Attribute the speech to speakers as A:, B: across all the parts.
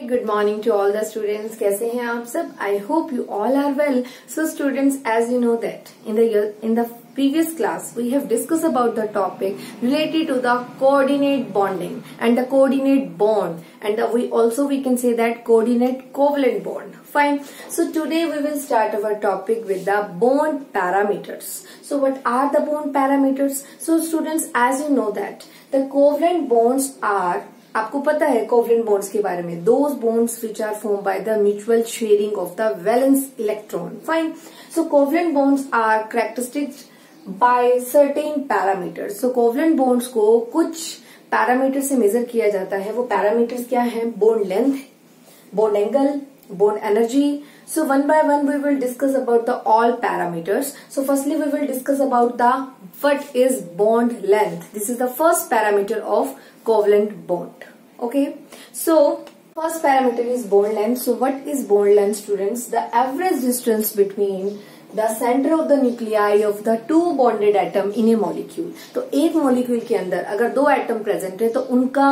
A: Good morning to all the students. कैसे हैं आप सब? I hope you all are well. So students, as you know that in the previous class we have discussed about the topic related to the coordinate bonding and the coordinate bond, and we can say that coordinate covalent bond. Fine. So today we will start our topic with the bond parameters. So what are the bond parameters? So students, as you know that the covalent bonds are, आपको पता है covalent bonds के बारे में, those bonds which are form by the mutual sharing of the valence electron. Fine. So covalent bonds are characteristics by certain parameters. So covalent bonds को कुछ parameter से major किया जाता है. वो पैरामीटर्स क्या है? Bond length, bond angle, bond energy. So one by one we will discuss about the all parameters. So firstly we will discuss about the what is bond length. This is the first parameter of covalent bond. Okay. So first parameter is bond length. So what is bond length, students? The average distance between the center of the nuclei of the two bonded atom in a molecule. तो एक molecule के अंदर अगर दो atom present है तो उनका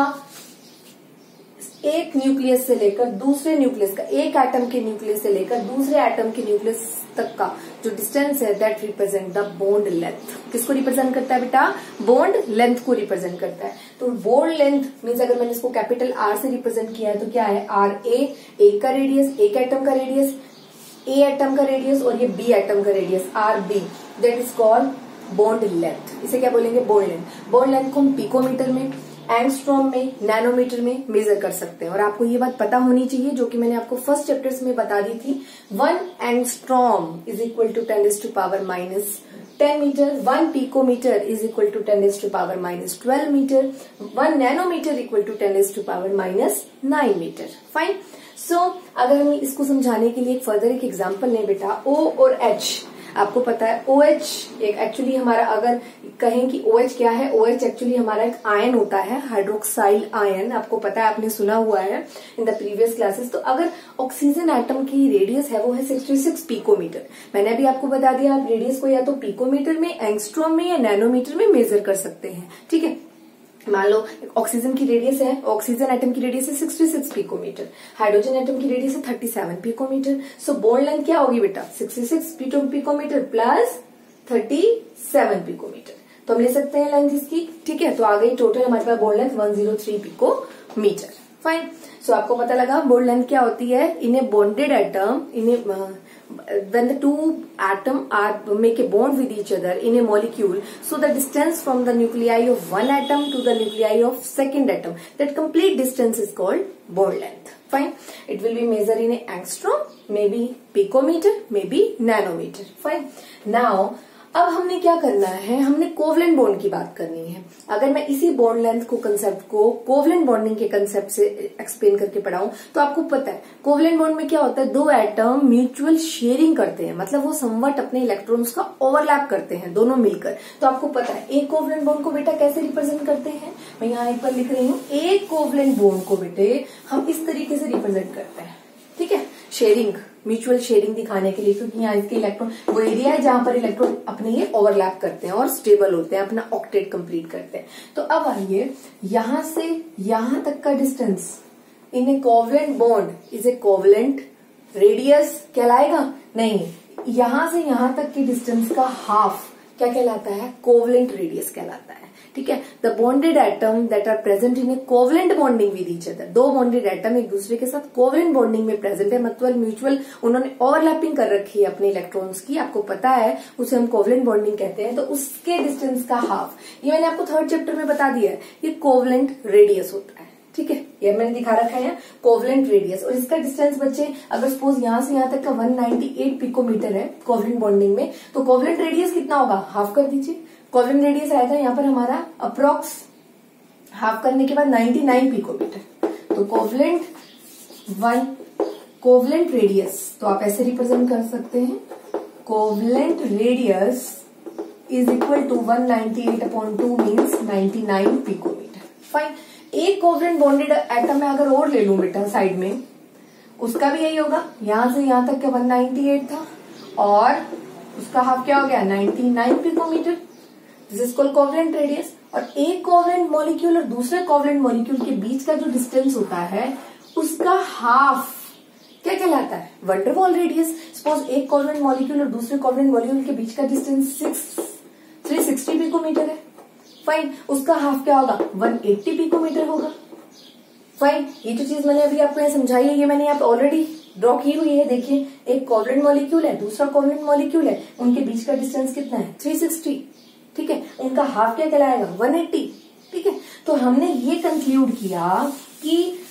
A: एक न्यूक्लियस से लेकर दूसरे न्यूक्लियस का, एक एटम के न्यूक्लियस से लेकर दूसरे एटम के न्यूक्लियस तक का जो डिस्टेंस है that represent the bond length. किसको रिप्रेजेंट करता है बेटा? बॉन्ड लेंथ को रिप्रेजेंट करता है. तो बॉन्ड लेंथ मीन्स अगर मैंने इसको कैपिटल आर से रिप्रेजेंट किया है तो क्या है? आर ए, एक का रेडियस, एक एटम का रेडियस, ए एटम का रेडियस और ये बी एटम का radius R B, that is called bond length. इसे क्या बोलेंगे? Bond length. बॉन्ड लेंथ को हम पिकोमीटर में, एंगस्ट्रॉम में, नैनोमीटर में मेजर कर सकते हैं. और आपको ये बात पता होनी चाहिए जो कि मैंने आपको फर्स्ट चैप्टर्स में बता दी थी. 1 angstrom is equal to 10⁻⁻10 metre. 1 picometre is equal to 10⁻⁻12 metre. 1 nanometre equal to 10⁻⁻9 metre. Fine. So अगर हम इसको समझाने के लिए फर्दर एक एग्जाम्पल लें बेटा, O और H. आपको पता है OH एक एक्चुअली हमारा, अगर कहें कि OH क्या है, OH एक्चुअली हमारा एक आयन होता है, हाइड्रोक्साइल आयन. आपको पता है, आपने सुना हुआ है इन द प्रीवियस क्लासेस. तो अगर ऑक्सीजन एटम की रेडियस है वो है 66 पिकोमीटर. मैंने अभी आपको बता दिया आप रेडियस को या तो पिकोमीटर में, एंगस्ट्रॉम में या नैनोमीटर में मेजर कर सकते हैं. ठीक है. मान लो ऑक्सीजन की रेडियस है, ऑक्सीजन एटम की रेडियस है 66 पिकोमीटर, हाइड्रोजन एटम की रेडियस है 37 पिकोमीटर. सो बॉन्ड लेंथ क्या होगी बेटा? 66 पिकोमीटर प्लस 37 पिकोमीटर. तो हम ले सकते हैं लेंथ इसकी. ठीक है. तो आ गई टोटल हमारे पास bond length 103 picometre. Fine. So आपको पता लगा बॉन्ड लेंथ क्या होती है? In a bonded atom, when the two atom are make a bond with each other in a molecule, so the distance from the nuclei of one atom to the nuclei of second atom, that complete distance is called bond length. Fine. It will be measured in a angstrom, maybe picometer, maybe nanometer. Fine. Now अब हमने क्या करना है? हमने covalent bond की बात करनी है. अगर मैं इसी बॉन्ड लेंथ को कंसेप्ट को कोवलेंट बॉन्डिंग के कंसेप्ट से एक्सप्लेन करके पढ़ाऊं तो आपको पता है कोवलेंट बॉन्ड में क्या होता है? दो एटम म्यूचुअल शेयरिंग करते हैं, मतलब वो समवट अपने इलेक्ट्रॉन्स का ओवरलैप करते हैं दोनों मिलकर. तो आपको पता है एक कोवलेंट बॉन्ड को बेटा कैसे रिप्रेजेंट करते हैं? मैं यहाँ एक बार लिख रही हूँ. एक कोवलेंट बॉन्ड को बेटे हम इस तरीके से रिप्रेजेंट करते हैं. ठीक है. शेयरिंग, म्यूचुअल शेयरिंग दिखाने के लिए, क्योंकि यहाँ इसके इलेक्ट्रॉन वो एरिया है जहां पर इलेक्ट्रॉन अपने ये ओवरलैप करते हैं और स्टेबल होते हैं, अपना ऑक्टेट कंप्लीट करते हैं. तो अब आइए, यहां से यहां तक का distance in a covalent bond is a covalent radius कहलाएगा? नहीं. यहां से यहां तक के डिस्टेंस का हाफ क्या कहलाता है? कोवलेंट रेडियस कहलाता है. ठीक है. The bonded atom that are present in a covalent bonding with each other. दो बॉन्डेड एटम एक दूसरे के साथ कोवलेंट बॉन्डिंग में प्रेजेंट है, मतलब म्यूचुअल उन्होंने ओवरलैपिंग कर रखी है अपने इलेक्ट्रॉन्स की. आपको पता है उसे हम कोवलेंट बॉन्डिंग कहते हैं. तो उसके डिस्टेंस का हाफ, ये मैंने आपको थर्ड चैप्टर में बता दिया है, ये कोवलेंट रेडियस होता है. ठीक है. ये मैंने दिखा रखा है कोवलेंट रेडियस. और इसका डिस्टेंस बच्चे अगर सपोज यहां से यहां तक का 198 पिकोमीटर है कोवलेंट बॉन्डिंग में, तो कोवलेंट रेडियस कितना होगा? हाफ कर दीजिए. कोवलेंट रेडियस आया था यहाँ पर हमारा अप्रोक्स, हाफ करने के बाद 99 पिकोमीटर. तो कोवलेंट रेडियस तो आप ऐसे रिप्रेजेंट कर सकते हैं. Covalent radius is equal to 198/2 means 99 picometer. Fine. एक कोवलेंट बॉन्डेड एटम में अगर और ले लूं बेटा साइड में, उसका भी यही होगा. यहां से यहां तक का 198 था और उसका हाफ क्या हो गया? 99 picometer. This is called covalent radius. और एक कोवलेंट मॉलिक्यूल और दूसरे कोवलेंट मॉलिक्यूल के बीच का जो डिस्टेंस होता है उसका हाफ क्या कहलाता है? वन डेर वाल रेडियस। सपोज एक कोवलेंट मॉलिक्यूल और दूसरे कोवलेंट मॉलिक्यूल के बीच का डिस्टेंस 360 पिकोमीटर है। फाइन, उसका हाफ क्या होगा? 180 पिकोमीटर होगा। फाइन, ये जो चीज मैंने अभी आपको यहाँ समझाई है, ये मैंने यहाँ पे ऑलरेडी ड्रॉ की हुई है। देखिए, एक कोवलेंट मॉलिक्यूल है, दूसरा कोवलेंट मॉलिक्यूल है, उनके बीच का डिस्टेंस कितना है? 360। ठीक है, उनका हाफ क्या कहलाएगा? 180। ठीक है, तो हमने ये कंक्लूड किया कि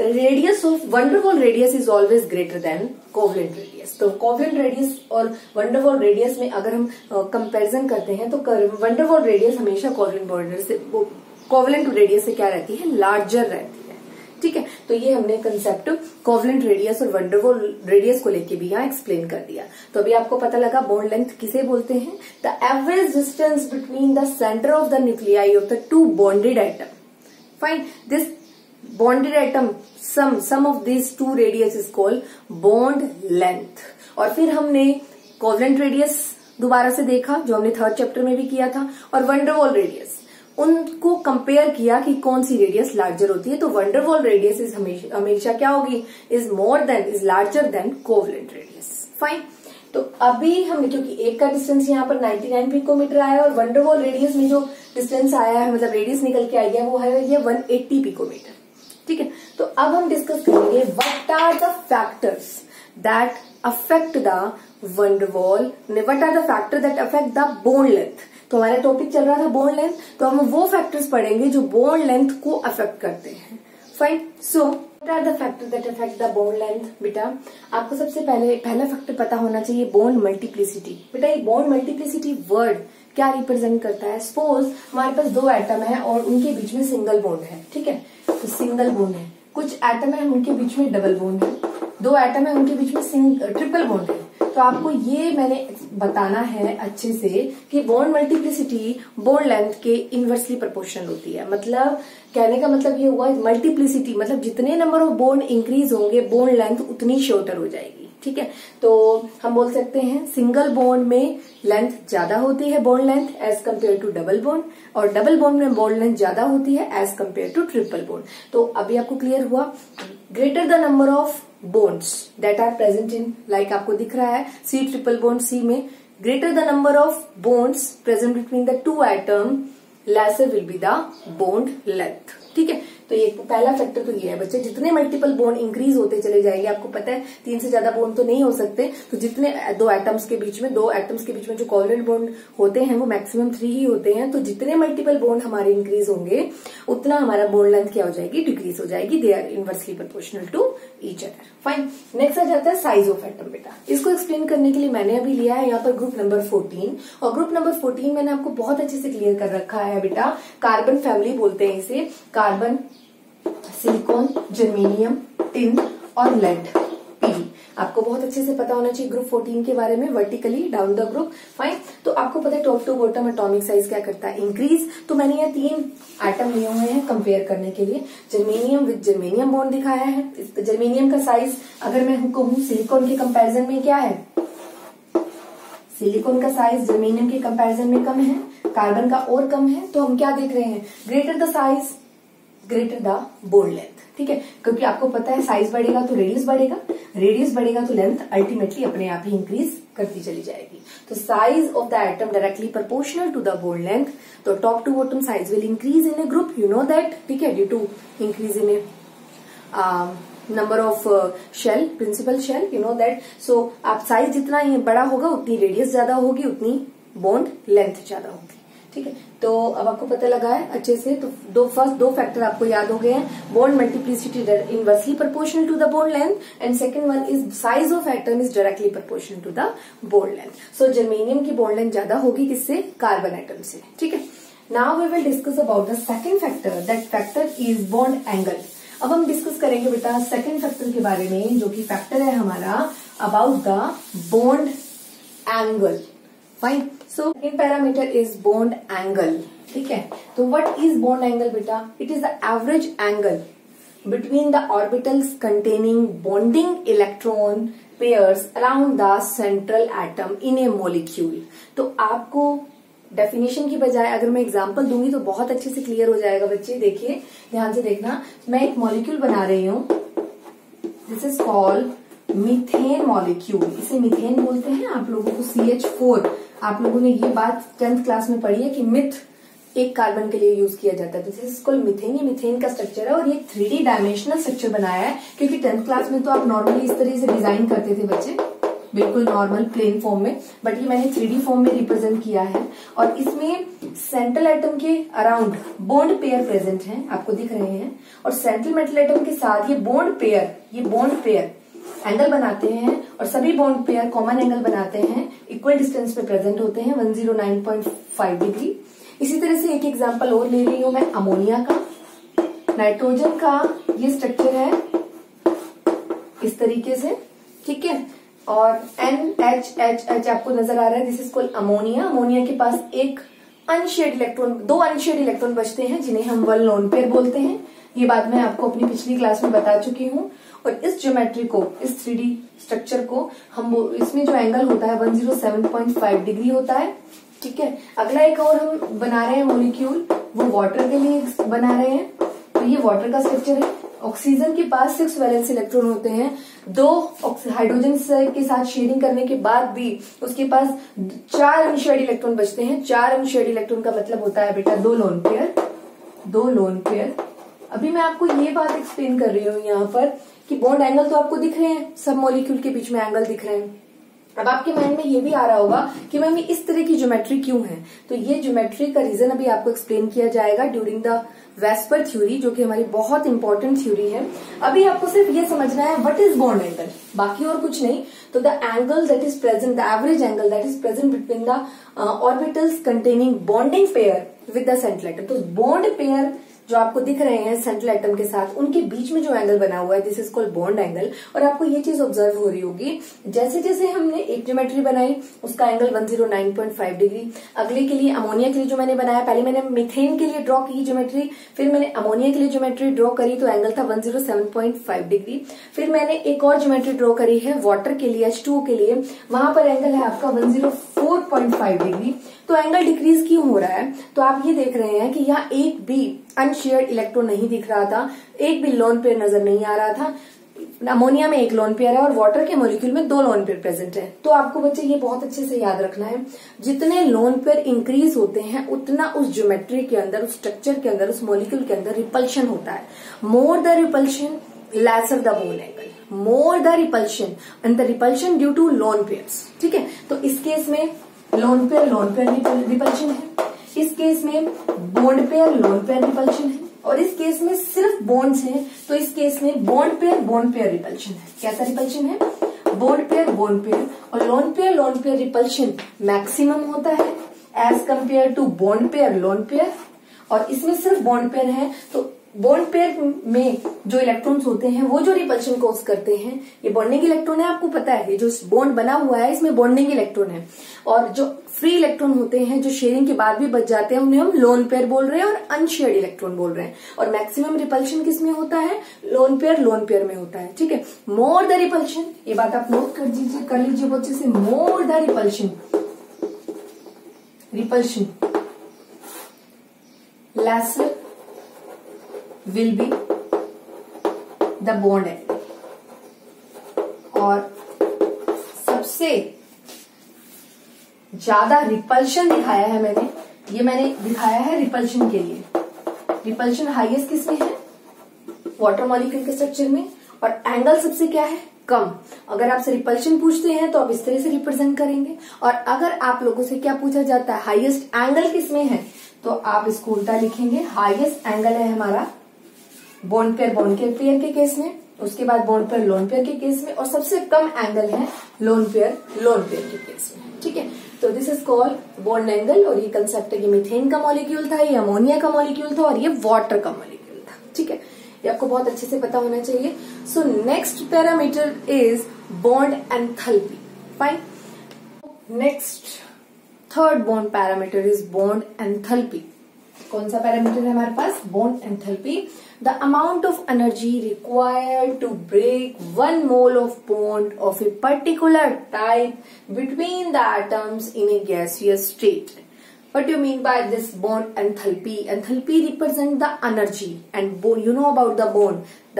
A: रेडियस ऑफ वन डेर वाल radius is always greater than covalent radius. तो कोवलेंट रेडियस और वन डेर वाल रेडियस में अगर हम कंपैरिजन करते हैं तो वन डेर वाल रेडियस हमेशा कोवलेंट रेडियस से क्या रहती है? लार्जर रहती है। ठीक है, तो ये हमने कंसेप्ट कोवलेंट रेडियस और वन डेर वाल रेडियस को लेके भी यहाँ एक्सप्लेन कर दिया। तो अभी आपको पता लगा बॉन्ड लेंथ किसे बोलते हैं? The average distance between the centre of the nuclei of the two bonded atom. Fine, this bonded atom sum of these two radius is called bond length। और फिर हमने कोवलेंट रेडियस दोबारा से देखा जो हमने थर्ड चैप्टर में भी किया था, और वन डेर वाल रेडियस, उनको कंपेयर किया कि कौन सी रेडियस लार्जर होती है। तो वन डेर वाल रेडियस इज हमेशा क्या होगी? Is larger than covalent radius. Fine, तो अभी हमने, क्योंकि एक का डिस्टेंस यहाँ पर 99 पिकोमीटर आया और वन डेर वाल रेडियस में जो डिस्टेंस आया है, मतलब रेडियस निकल के आई है, वो है ये 180 पिकोमीटर। ठीक है, तो अब हम डिस्कस करेंगे what are the factors that affect the van der Waals, what are the factor that affect the bond length. तो हमारा टॉपिक चल रहा था बॉन्ड लेंथ, तो हम वो फैक्टर्स पढ़ेंगे जो बॉन्ड लेंथ को अफेक्ट करते हैं। Fine, so what are the factor that affect the bond length? बेटा, आपको सबसे पहला फैक्टर पता होना चाहिए बॉन्ड मल्टीप्लिसिटी। बेटा, ये बॉन्ड मल्टीप्लिसिटी वर्ड क्या रिप्रेजेंट करता है? सपोज हमारे पास दो एटम है और उनके बीच में सिंगल बॉन्ड है। ठीक है, तो सिंगल बॉन्ड है। कुछ एटम है उनके बीच में डबल बॉन्ड है, दो एटम है उनके बीच में ट्रिपल बॉन्ड है। तो आपको ये मैंने बताना है अच्छे से कि बॉन्ड मल्टीप्लिसिटी बॉन्ड लेंथ के इनवर्सली प्रोपोर्शनल होती है। मतलब कहने का मतलब ये हुआ, मल्टीप्लिसिटी मतलब जितने नंबर ऑफ बॉन्ड इंक्रीज होंगे बॉन्ड लेंथ उतनी शॉर्टर हो जाएगी। ठीक है, तो हम बोल सकते हैं सिंगल बॉन्ड में लेंथ ज्यादा होती है bond length as compare to double bond, और डबल बॉन्ड में बॉन्ड लेंथ ज्यादा होती है as compare to triple bond. तो अभी आपको क्लियर हुआ, greater the number of bonds that are present in, like आपको दिख रहा है सी ट्रिपल बॉन्ड सी में, greater the number of bonds present between the two atom lesser will be the bond length. ठीक है, तो ये पहला फैक्टर तो ये है बच्चे, जितने मल्टीपल बॉन्ड इंक्रीज होते चले जाएंगे, आपको पता है 3 से ज्यादा बॉन्ड तो नहीं हो सकते, तो जितने दो एटम्स के बीच में जो कोवलेंट बॉन्ड होते हैं वो मैक्सिमम 3 ही होते हैं। तो जितने मल्टीपल बॉन्ड हमारे इंक्रीज होंगे उतना हमारा बॉन्ड लेंथ क्या हो जाएगी? डिक्रीज हो जाएगी। They are inversely proportional to each other. Fine, next आ जाता है साइज ऑफ एटम। बेटा, इसको एक्सप्लेन करने के लिए मैंने अभी लिया है यहाँ पर ग्रुप नंबर 14, और ग्रुप नंबर 14 मैंने आपको बहुत अच्छे से क्लियर कर रखा है बेटा। कार्बन फैमिली बोलते हैं इसे, कार्बन, सिलिकॉन, जर्मेनियम, टिन और लेड, पीवी। आपको बहुत अच्छे से पता होना चाहिए ग्रुप 14 के बारे में, vertically down the group. Fine, तो आपको पता है top to bottom atomic size क्या करता है? इंक्रीज। तो मैंने यहाँ 3 एटम लिए हुए हैं कंपेयर करने के लिए। जर्मेनियम विद जर्मेनियम बॉन्ड दिखाया है। जर्मेनियम का साइज अगर मैं कहूँ सिलिकॉन के कंपेरिजन में क्या है? सिलिकॉन का साइज जर्मेनियम के कंपेरिजन में कम है, कार्बन का और कम है। तो हम क्या देख रहे हैं? Greater the size greater the bond length. ठीक है, क्योंकि आपको पता है साइज बढ़ेगा तो रेडियस बढ़ेगा, रेडियस बढ़ेगा तो लेंथ अल्टीमेटली अपने आप ही इंक्रीज करती चली जाएगी। तो size of the atom directly proportional to the bond length. तो top to bottom size will increase in a group, you know that. ठीक है, due to increase in a number of shell, principal shell, you know that. So आप size जितना बड़ा होगा उतनी radius ज्यादा होगी, उतनी बॉन्ड लेंथ ज्यादा होगी। ठीक है, तो अब आपको पता लगा है अच्छे से। तो फर्स्ट दो फैक्टर आपको याद हो गए हैं, bond multiplicity inversely proportional to the bond length, and second one is size of atom is directly proportional to the bond length. So germanium की बॉन्ड लेंथ ज्यादा होगी किससे? कार्बन एटम से। ठीक है, now we will discuss about the second factor, that factor is bond angle. अब हम discuss करेंगे बेटा सेकंड फैक्टर के बारे में, जो कि फैक्टर है हमारा about the bond angle. Fine, so in parameter is bond angle. ठीक है, तो व्हाट इज बॉन्ड एंगल बेटा? It is the average angle between the orbitals containing bonding electron pairs around the central atom in A molecule. तो आपको definition की बजाय अगर मैं एग्जांपल दूंगी तो बहुत अच्छे से क्लियर हो जाएगा बच्चे। देखिए, ध्यान से देखना, मैं एक मॉलिक्यूल बना रही हूँ। This is called methane molecule. इसे मीथेन बोलते हैं। आप लोगों को CH4, आप लोगों ने ये बात 10th क्लास में पढ़ी है कि मिथ एक कार्बन के लिए यूज किया जाता है। This is called methane. ये मीथेन का स्ट्रक्चर है और ये 3D डायमेंशनल स्ट्रक्चर बनाया है, क्योंकि 10th क्लास में तो आप नॉर्मली इस तरह से डिजाइन करते थे बच्चे, बिल्कुल नॉर्मल प्लेन फॉर्म में, बट ये मैंने 3D फॉर्म में रिप्रेजेंट किया है। और इसमें सेंट्रल एटम के अराउंड बॉन्ड पेयर प्रेजेंट हैं, आपको दिख रहे हैं, और सेंट्रल मेटल एटम के साथ ये बॉन्ड पेयर एंगल बनाते हैं, और सभी बॉन्ड पेयर कॉमन एंगल बनाते हैं, इक्वल डिस्टेंस पे प्रेजेंट होते हैं 109.5 डिग्री। इसी तरह से एक एग्जांपल और ले रही हूं मैं अमोनिया का। नाइट्रोजन का ये स्ट्रक्चर है इस तरीके से, ठीक है, और NH आपको नजर आ रहा है, this is called ammonia. Ammonia के पास एक अनशेड इलेक्ट्रॉन, 2 अनशेड इलेक्ट्रॉन बचते हैं जिन्हें हम 1 लोन पेयर बोलते हैं। ये बात मैं आपको अपनी पिछली क्लास में बता चुकी हूँ। और इस ज्योमेट्री को, इस 3D स्ट्रक्चर को हम, इसमें जो एंगल होता है 107.5 डिग्री होता है, ठीक है। अगला एक और हम बना रहे हैं मॉलिक्यूल, वो वाटर के लिए बना रहे हैं। तो ये वाटर का स्ट्रक्चर है। ऑक्सीजन के पास 6 वैलेंस इलेक्ट्रॉन होते हैं। 2 हाइड्रोजन के साथ शेयरिंग करने के बाद भी उसके पास 4 अनशेयर्ड इलेक्ट्रॉन बचते हैं। 4 अनशेयर्ड इलेक्ट्रॉन का मतलब होता है बेटा 2 लोन पेयर। अभी मैं आपको ये बात एक्सप्लेन कर रही हूँ यहाँ पर कि बॉन्ड एंगल तो आपको दिख रहे हैं, सब मॉलिक्यूल के बीच में एंगल दिख रहे हैं। अब आपके माइंड में ये भी आ रहा होगा कि मैम इस तरह की ज्योमेट्री क्यों है। तो ये ज्योमेट्री का रीजन अभी आपको एक्सप्लेन किया जाएगा ड्यूरिंग द वेस्पर थ्योरी, जो कि हमारी बहुत इंपॉर्टेंट थ्योरी है। अभी आपको सिर्फ ये समझना है व्हाट इज बॉन्ड एंगल, बाकी और कुछ नहीं। तो the angle that is present, the average angle that is present between the orbitals containing bonding pair with the central atom. तो बॉन्ड पेयर जो आपको दिख रहे हैं सेंट्रल एटम के साथ, उनके बीच में जो एंगल बना हुआ है, this is called bond angle. और आपको ये चीज ऑब्जर्व हो रही होगी, जैसे जैसे हमने एक ज्योमेट्री बनाई उसका एंगल 109.5 डिग्री। अगले के लिए अमोनिया के लिए जो मैंने बनाया, पहले मैंने मीथेन के लिए ड्रॉ की ज्योमेट्री, फिर मैंने अमोनिया के लिए ज्योमेट्री ड्रॉ करी तो एंगल था 107.5 डिग्री। फिर मैंने एक और ज्योमेट्री ड्रॉ करी है वाटर के लिए, H2O के लिए, वहां पर एंगल है आपका 104.5 डिग्री। तो एंगल डिक्रीज क्यों हो रहा है? तो आप ये देख रहे हैं कि यहाँ एक भी अनशेयर्ड इलेक्ट्रॉन नहीं दिख रहा था, एक भी लोन पेयर नजर नहीं आ रहा था। अमोनिया में 1 लोन पेयर है और वाटर के मॉलिक्यूल में 2 लोन पेयर प्रेजेंट है। तो आपको बच्चे ये बहुत अच्छे से याद रखना है, जितने लोन पेयर इंक्रीज होते हैं उतना उस ज्योमेट्री के अंदर, उस स्ट्रक्चर के अंदर, उस मॉलिक्यूल के अंदर रिपल्शन होता है। More the repulsion lesser the bond angle, more the repulsion and the repulsion due to lone pairs, ठीक है। तो इस केस में लोन पेयर रिपल्शन है, इस केस में bond pair lone pair repulsion है, और इस केस में सिर्फ बॉन्ड्स हैं तो इस केस में बॉन्ड पेयर रिपल्शन है। कैसा रिपल्शन है? बॉन्ड पेयर और लोन पेयर रिपल्शन मैक्सिमम होता है as compare to bond pair lone pair. और इसमें सिर्फ बॉन्ड पेयर है, तो बॉन्ड पेयर में जो इलेक्ट्रॉन्स होते हैं वो जो रिपल्शन कॉज करते हैं, ये बॉन्डिंग इलेक्ट्रॉन है, आपको पता है, ये जो बॉन्ड बना हुआ है इसमें बॉन्डिंग इलेक्ट्रॉन है। और जो फ्री इलेक्ट्रॉन होते हैं जो शेयरिंग के बाद भी बच जाते हैं उन्हें हम लोन पेयर बोल रहे हैं और अनशेयर्ड इलेक्ट्रॉन बोल रहे हैं। और मैक्सिमम रिपल्शन किस में होता है? लोन पेयर में होता है, ठीक है। मोर द रिपल्शन, ये बात आप नोट कर लीजिए बच्चे से, more the repulsion lesser will be the bond angle। और सबसे ज्यादा रिपल्शन दिखाया है मैंने दिखाया है रिपल्शन के लिए। रिपल्शन हाईएस्ट किसमें है? वाटर मॉलिक्यूल के स्ट्रक्चर में। और एंगल सबसे क्या है? कम। अगर आपसे रिपल्शन पूछते हैं तो आप इस तरह से रिप्रेजेंट करेंगे, और अगर आप लोगों से क्या पूछा जाता है हाईएस्ट एंगल किसमें है, तो आप इसको उल्टा लिखेंगे। हाईएस्ट एंगल है हमारा बॉन्ड पेयर के केस में, उसके बाद बॉन्ड पेयर लोन पेयर के केस में, और सबसे कम एंगल है लोन पेयर के केस में, ठीक है। तो this is called bond angle. और ये कंसेप्ट है, ये मीथेन का मॉलिक्यूल था, ये अमोनिया का मॉलिक्यूल था, और ये वाटर का मॉलिक्यूल था, ठीक है। ये आपको बहुत अच्छे से पता होना चाहिए। So next parameter is bond enthalpy. Fine. Next third bond parameter is bond enthalpy. कौन सा पैरामीटर है हमारे पास? Bond enthalpy. The amount of energy required to break 1 mole of bond of a particular type between the atoms in a gaseous state। What do you mean by this bond enthalpy? Enthalpy represent the energy and you know about the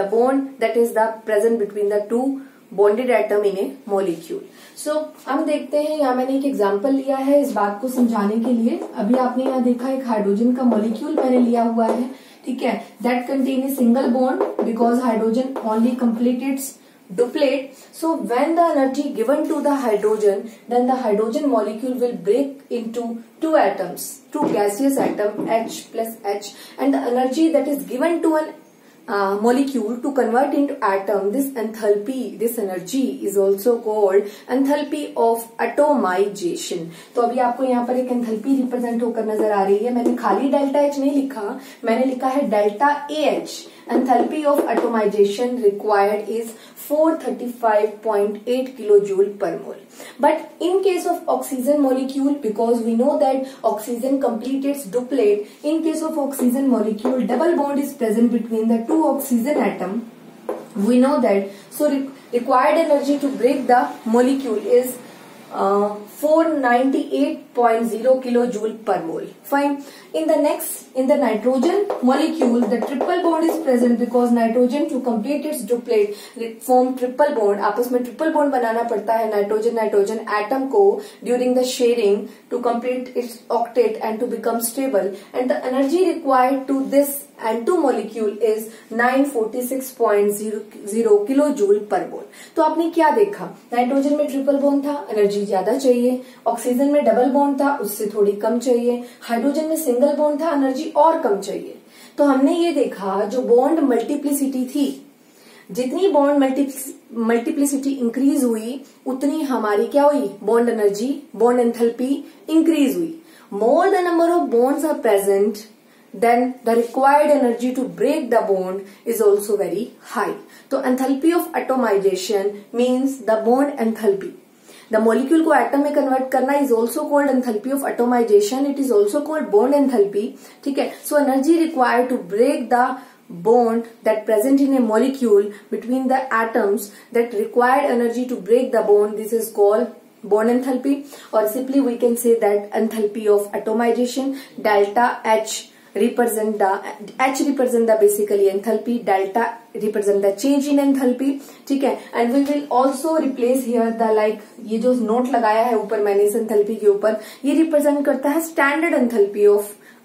A: bond that is the present between the two bonded atom in a molecule. So हम देखते हैं, यहाँ मैंने एक example लिया है इस बात को समझाने के लिए. अभी आपने यहाँ देखा एक हाइड्रोजन का मॉलिक्यूल मैंने लिया हुआ है, ठीक है. That contain a single bond because hydrogen only complete it's duplet. So when the energy given to the hydrogen, then the hydrogen molecule will break into two atoms, two gaseous atom H plus H, and the energy that is given to an molecule to convert into atom, this enthalpy, this energy is also called enthalpy of atomization. तो अभी आपको यहाँ पर एक enthalpy represent होकर नजर आ रही है. मैंने खाली डेल्टा H नहीं लिखा, मैंने लिखा है delta AH. Enthalpy of atomization required is 435.8 kilojoule per mole. But in case of oxygen molecule, because we know that oxygen completes its duplet, in case of oxygen molecule, double bond is present between the two oxygen atom. We know that. So required energy to break the molecule is 498.0 kilojoule per mole. Fine. In the nitrogen molecule, the triple bond is present because nitrogen to complete its duplet form triple bond. आपस में triple bond बनाना पड़ता है nitrogen atom को during the sharing to complete its octet and to become stable. And the energy required to this and two molecule is 946.0 kilojoule पर मोल. तो आपने क्या देखा, नाइट्रोजन में ट्रिपल बॉन्ड था, एनर्जी ज्यादा चाहिए. ऑक्सीजन में डबल बॉन्ड था, उससे थोड़ी कम चाहिए. हाइड्रोजन में सिंगल बॉन्ड था, एनर्जी और कम चाहिए. तो हमने ये देखा जो बॉन्ड मल्टीप्लिसिटी थी, जितनी बॉन्ड मल्टीप्लिसिटी इंक्रीज हुई उतनी हमारी क्या हुई, bond energy, bond enthalpy increase हुई. More the number of bonds are present, then the required energy to break the bond is also very high. So enthalpy of atomization means the bond enthalpy. The molecule को atom में convert करना is also called enthalpy of atomization. It is also called bond enthalpy. ठीक है. So energy required to break the bond that present in a molecule between the atoms, that required energy to break the bond, this is called bond enthalpy. Or simply we can say that enthalpy of atomization, delta H represent the basically enthalpy, delta represent the change in enthalpy. ठीक है. And we will also replace here the like, ये जो note लगाया है ऊपर मैंने इस enthalpy के ऊपर, ये represent करता है standard enthalpy of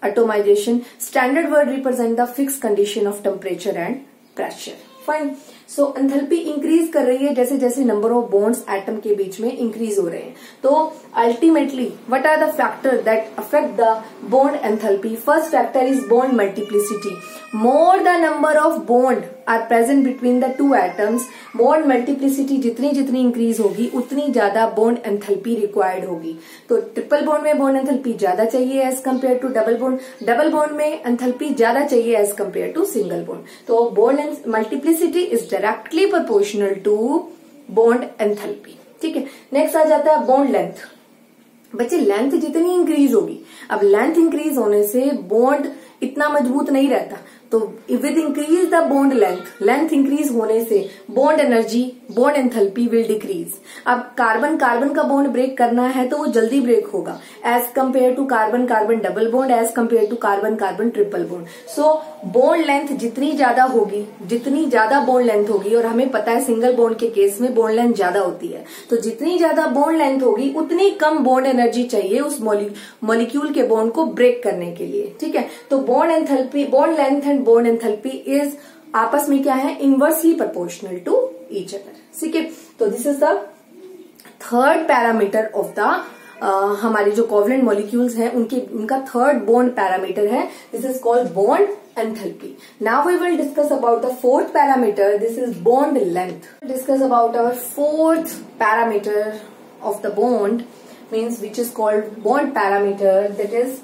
A: atomization. Standard word represent the fixed condition of temperature and pressure. Fine. So enthalpy increase कर रही है जैसे जैसे नंबर ऑफ बॉन्ड्स एटम के बीच में इंक्रीज हो रहे हैं. तो ultimately what are the factor that affect the bond enthalpy? First factor is bond multiplicity. More the number of bond are present between the two atoms, bond multiplicity जितनी जितनी increase होगी उतनी ज्यादा बॉन्ड एंथैल्पी रिक्वायर्ड होगी. तो triple bond में bond enthalpy ज्यादा चाहिए as compare to double bond. Double bond में एंथैल्पी ज्यादा चाहिए as compare to single bond. तो bond multiplicity is directly proportional to bond enthalpy. ठीक है. नेक्स्ट आ जाता है बॉन्ड लेंथ. बच्चे लेंथ जितनी इंक्रीज होगी, अब लेंथ इंक्रीज होने से बॉन्ड इतना मजबूत नहीं रहता, तो with increase the bond length increase होने से bond energy, bond enthalpy will decrease. अब कार्बन का बॉन्ड ब्रेक करना है तो वो जल्दी ब्रेक होगा as compare to carbon double bond, as compare to carbon triple bond. So bond length जितनी ज्यादा होगी, जितनी ज्यादा बॉन्ड लेंथ होगी, और हमें पता है सिंगल बॉन्ड के केस में बॉन्ड लेंथ ज्यादा होती है, तो जितनी ज्यादा बॉन्ड लेंथ होगी उतनी कम बॉन्ड एनर्जी चाहिए उस मॉलिक्यूल के बॉन्ड को ब्रेक करने के लिए. ठीक है. तो bond enthalpy, bond length and bond enthalpy is आपस में क्या है, inversely proportional to each other. ठीक है. तो this is the third parameter of the हमारे जो कोवलेंट मॉलिक्यूल्स हैं उनका थर्ड बॉन्ड पैरामीटर है. This is called bond enthalpy. Now we will discuss about the fourth parameter. This is bond length. Discuss about our fourth parameter of the bond, means which is called bond parameter, that is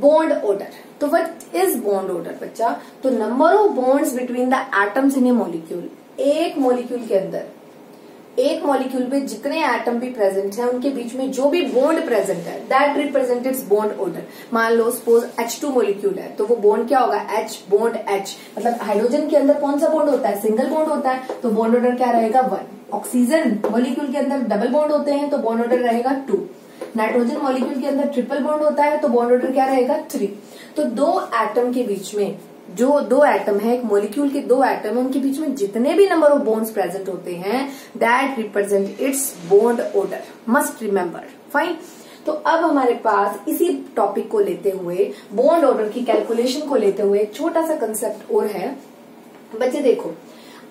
A: bond order. तो what is bond order बच्चा? तो number of bonds between the atoms in a molecule. एक molecule के अंदर, एक molecule पे जितने atom भी प्रेजेंट हैं उनके बीच में जो भी बॉन्ड प्रेजेंट है दैट रिप्रेजेंटेड्स बॉन्ड ऑर्डर. मान लो सपोज H2 मॉलिक्यूल है तो वो बॉन्ड क्या होगा, H बॉन्ड H. मतलब हाइड्रोजन के अंदर कौन सा बॉन्ड होता है, सिंगल बॉन्ड होता है, तो बॉन्ड ऑर्डर क्या रहेगा, 1. ऑक्सीजन मॉलिक्यूल के अंदर डबल बॉन्ड होते हैं तो बॉन्ड ऑर्डर रहेगा 2. नाइट्रोजन मॉलिक्यूल के अंदर ट्रिपल बॉन्ड होता है तो बॉन्ड ऑर्डर क्या रहेगा 3। तो दो एटम के बीच में, जो दो एटम है, एक मॉलिक्यूल के दो एटम है, उनके बीच में जितने भी नंबर ऑफ बॉन्ड्स प्रेजेंट होते हैं that represent it's bond order, must remember. Fine. तो अब हमारे पास इसी टॉपिक को लेते हुए, बॉन्ड ऑर्डर की कैलकुलेशन को लेते हुए एक छोटा सा कंसेप्ट और है। बच्चे देखो,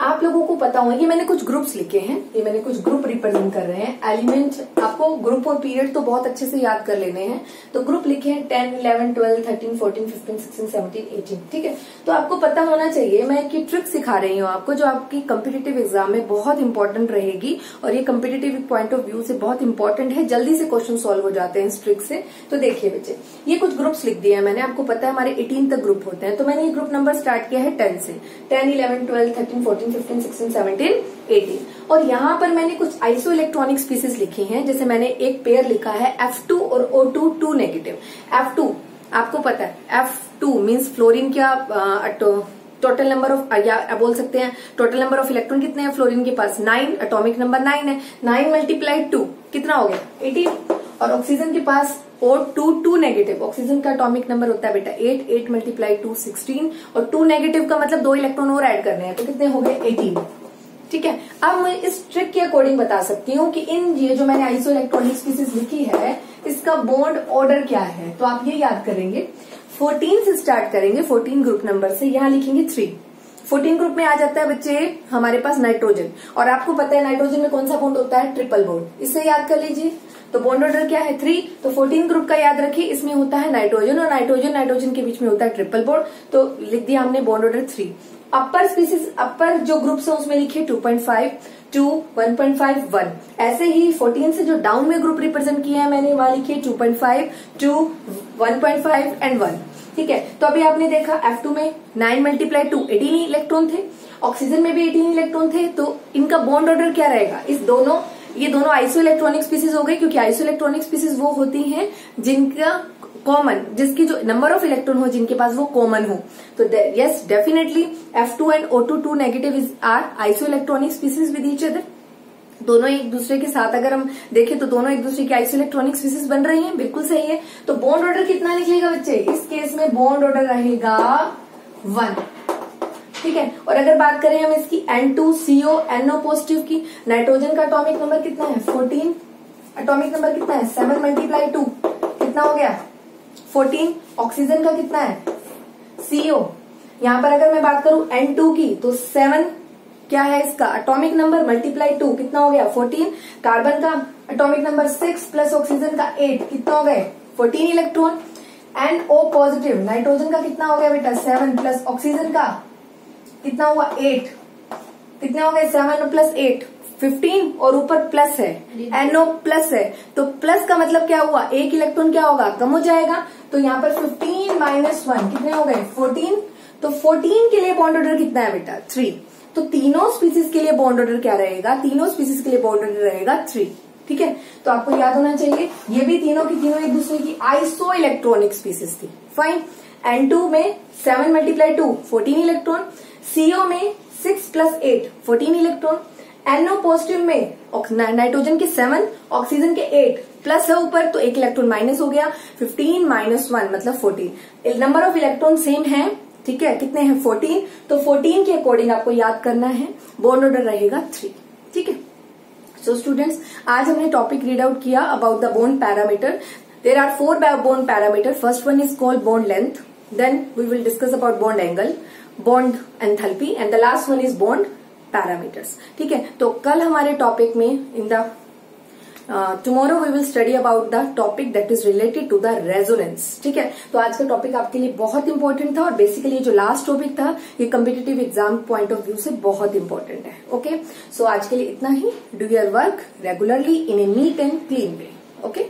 A: आप लोगों को पता होगा, ये मैंने कुछ ग्रुप्स लिखे हैं, ये मैंने कुछ ग्रुप रिप्रेजेंट कर रहे हैं। एलिमेंट आपको ग्रुप और पीरियड तो बहुत अच्छे से याद कर लेने हैं। तो ग्रुप लिखे हैं 10, 11, 12, 13, 14, 15, 16, 17, 18। ठीक है, तो आपको पता होना चाहिए। मैं एक ट्रिक सिखा रही हूँ आपको जो आपकी कम्पिटिटिव एग्जाम में बहुत इंपॉर्टेंट रहेगी, और ये कम्पिटिटिव पॉइंट ऑफ व्यू से बहुत इंपॉर्टेंट है। जल्दी से क्वेश्चन सॉल्व हो जाते हैं इस ट्रिक से। तो देखिए बच्चे, ये कुछ ग्रुप्स लिख दिए हैं मैंने, आपको पता है हमारे 18 तक ग्रुप होते हैं। तो मैंने ये ग्रुप नंबर स्टार्ट किया है 10 से, 10, 11, 12, 13, 14, 15, 16, 17, 18। और यहाँ पर मैंने कुछ आइसो इलेक्ट्रॉनिक स्पीसीज लिखी हैं। जैसे मैंने एक पेयर लिखा है F2 और O2 2 नेगेटिव। F2 आपको पता है, F2 मीन्स फ्लोरीन क्या टोटल नंबर ऑफ, या बोल सकते हैं टोटल नंबर ऑफ इलेक्ट्रॉन कितने हैं फ्लोरीन के पास, 9, एटॉमिक नंबर 9 है। 9 मल्टीप्लाइड 2 कितना हो गया 18। और ऑक्सीजन के पास O2 2 नेगेटिव, ऑक्सीजन का एटॉमिक नंबर होता है बेटा 8, 8 मल्टीप्लाइड 2 16, और 2 नेगेटिव का मतलब 2 इलेक्ट्रॉन और ऐड करने हैं, तो कितने हो गए 18। ठीक है, अब मैं इस ट्रिक के अकॉर्डिंग बता सकती हूँ कि इन ये जो मैंने आइसो इलेक्ट्रॉनिक स्पीसीज लिखी है इसका बॉन्ड ऑर्डर क्या है। तो आप ये याद करेंगे, 14 से स्टार्ट करेंगे, 14 ग्रुप नंबर से, यहाँ लिखेंगे 3। 14 ग्रुप में आ जाता है बच्चे हमारे पास नाइट्रोजन, और आपको पता है नाइट्रोजन में कौन सा बॉन्ड होता है, ट्रिपल बॉन्ड। इससे याद कर लीजिए। तो बॉन्ड ऑर्डर क्या है 3। तो 14 ग्रुप का याद रखिए, इसमें होता है नाइट्रोजन, और नाइट्रोजन के बीच में होता है ट्रिपल बॉन्ड। तो लिख दिया हमने बॉन्ड ऑर्डर 3। अपर स्पीसीज, अपर जो ग्रुप्स है उसमें लिखिए 2.5, 2, 1.5, 1। ऐसे ही 14 से जो डाउन में ग्रुप रिप्रेजेंट किया है मैंने, वहां लिखिए 2.5, 2, 1.5 एंड 1। ठीक है, तो अभी आपने देखा F2 में 9 मल्टीप्लाई 2 18 इलेक्ट्रॉन थे, ऑक्सीजन में भी 18 इलेक्ट्रॉन थे। तो इनका बॉन्ड ऑर्डर क्या रहेगा, ये दोनों आइसो इलेक्ट्रॉनिक स्पीसीज हो गई, क्योंकि आइसो इलेक्ट्रॉनिक स्पीसीज वो होती हैं जिनका कॉमन, जिसकी जो नंबर ऑफ इलेक्ट्रॉन हो जिनके पास वो कॉमन हो। तो yes definitely F2 and O2 2 negative are isoelectronic species with each other. दोनों एक दूसरे के साथ अगर हम देखें तो दोनों एक दूसरे की आइसो इलेक्ट्रॉनिक स्पीसीज बन रही हैं, बिल्कुल सही है। तो बॉन्ड ऑर्डर कितना निकलेगा बच्चे, इस केस में बॉन्ड ऑर्डर रहेगा 1। ठीक है, और अगर बात करें हम इसकी N2CO NO पॉजिटिव की, नाइट्रोजन का एटॉमिक नंबर कितना है 14, एटॉमिक नंबर कितना है 7 मल्टीप्लाई 2 कितना हो गया 14। ऑक्सीजन का कितना है CO, यहाँ पर अगर मैं बात करूं N2 की तो 7 क्या है इसका एटॉमिक नंबर मल्टीप्लाई 2 कितना हो गया 14। कार्बन का एटॉमिक नंबर 6 प्लस ऑक्सीजन का 8 कितना हो गए 14 इलेक्ट्रॉन। NO पॉजिटिव नाइट्रोजन का कितना हो गया बेटा 7 प्लस ऑक्सीजन का कितना हुआ 8, कितने हो गए 7 प्लस 8 15, और ऊपर प्लस है NO प्लस है, तो प्लस का मतलब क्या हुआ, एक इलेक्ट्रॉन क्या होगा कम हो जाएगा। तो यहाँ पर 15 माइनस 1 कितने हो गए 14। तो 14 के लिए बॉन्ड ऑर्डर कितना है बेटा 3। तो तीनों स्पीसीज के लिए बॉन्ड ऑर्डर क्या रहेगा, तीनों स्पीसीज के लिए बॉन्ड ऑर्डर रहेगा 3। ठीक है, तो आपको याद होना चाहिए ये भी तीनों की तीनों एक दूसरे की आइसो इलेक्ट्रॉनिक स्पीसीज थी। फाइन। N2 में 7 मल्टीप्लाई 2 14 इलेक्ट्रॉन, CO में 6 प्लस 8 14 इलेक्ट्रॉन, NO पॉजिटिव में नाइट्रोजन के 7 ऑक्सीजन के 8 प्लस है ऊपर तो एक इलेक्ट्रॉन माइनस हो गया 15 माइनस 1 मतलब 14। नंबर ऑफ इलेक्ट्रॉन सेम है, ठीक है, कितने हैं 14। तो 14 के अकॉर्डिंग आपको याद करना है, बॉन्ड ऑर्डर रहेगा 3। ठीक है, सो स्टूडेंट्स आज हमने टॉपिक रीड आउट किया about the bond parameter. There are 4 bond parameter. First one is called bond length, then we will discuss about bond angle, bond enthalpy and the last one is bond parameters. ठीक है, तो कल हमारे topic में in the tomorrow we will study about the topic that is related to the resonance. ठीक है, तो आज का टॉपिक आपके लिए बहुत इंपॉर्टेंट था, और बेसिकली जो लास्ट टॉपिक था ये competitive exam point of view से बहुत इंपॉर्टेंट है। ओके, सो आज के लिए इतना ही। Do your work regularly in a neat and clean way. Okay.